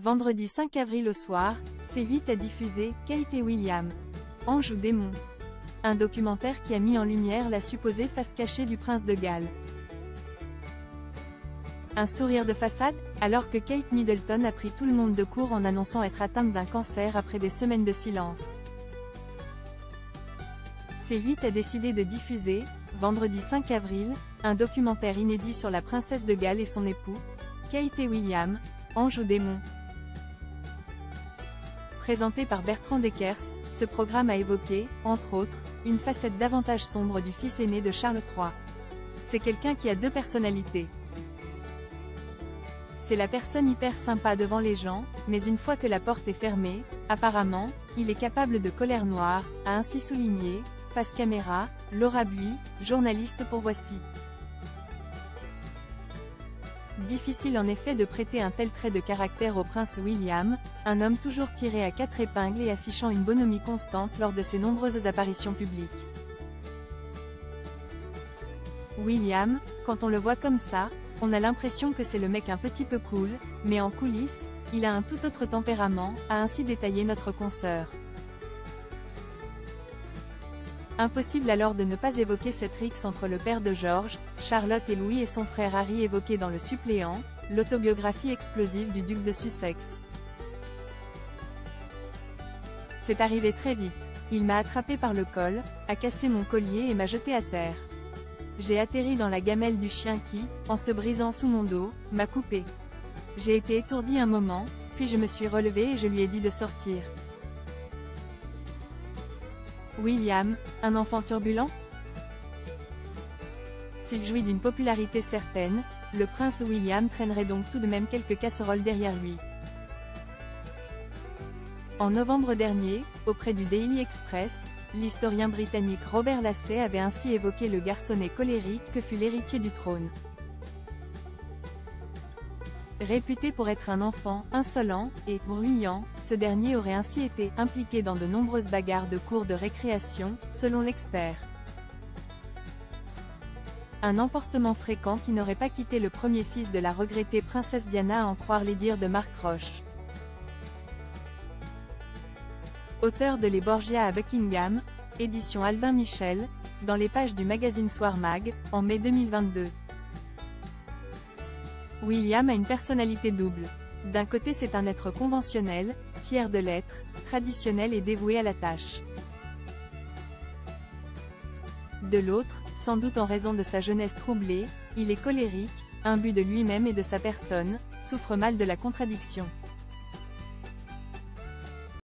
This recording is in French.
Vendredi 5 avril au soir, C8 a diffusé « Kate et William. Ange ou démon ?» Un documentaire qui a mis en lumière la supposée face cachée du prince de Galles. Un sourire de façade, alors que Kate Middleton a pris tout le monde de court en annonçant être atteinte d'un cancer après des semaines de silence. C8 a décidé de diffuser, vendredi 5 avril, un documentaire inédit sur la princesse de Galles et son époux, Kate et William, Ange ou démon. Présenté par Bertrand Deckers, ce programme a évoqué, entre autres, une facette davantage sombre du fils aîné de Charles III. C'est quelqu'un qui a deux personnalités. C'est la personne hyper sympa devant les gens, mais une fois que la porte est fermée, apparemment, il est capable de colère noire, a ainsi souligné, face caméra, Laura Buis, journaliste pour Voici. Difficile en effet de prêter un tel trait de caractère au prince William, un homme toujours tiré à quatre épingles et affichant une bonhomie constante lors de ses nombreuses apparitions publiques. William, quand on le voit comme ça, on a l'impression que c'est le mec un petit peu cool, mais en coulisses, il a un tout autre tempérament, a ainsi détaillé notre consoeur. Impossible alors de ne pas évoquer cette rixe entre le père de George, Charlotte et Louis et son frère Harry évoqué dans Le Suppléant, l'autobiographie explosive du duc de Sussex. C'est arrivé très vite. Il m'a attrapé par le col, a cassé mon collier et m'a jeté à terre. J'ai atterri dans la gamelle du chien qui, en se brisant sous mon dos, m'a coupé. J'ai été étourdi un moment, puis je me suis relevé et je lui ai dit de sortir. William, un enfant turbulent? S'il jouit d'une popularité certaine, le prince William traînerait donc tout de même quelques casseroles derrière lui. En novembre dernier, auprès du Daily Express, l'historien britannique Robert Lassay avait ainsi évoqué le garçonnet colérique que fut l'héritier du trône. Réputé pour être un enfant insolent et bruyant, ce dernier aurait ainsi été impliqué dans de nombreuses bagarres de cours de récréation, selon l'expert. Un emportement fréquent qui n'aurait pas quitté le premier fils de la regrettée princesse Diana à en croire les dires de Mark Roche. Auteur de Les Borgia à Buckingham, édition Albin Michel, dans les pages du magazine Soir Mag, en mai 2022. William a une personnalité double. D'un côté c'est un être conventionnel, fier de l'être, traditionnel et dévoué à la tâche. De l'autre, sans doute en raison de sa jeunesse troublée, il est colérique, imbu de lui-même et de sa personne, souffre mal de la contradiction.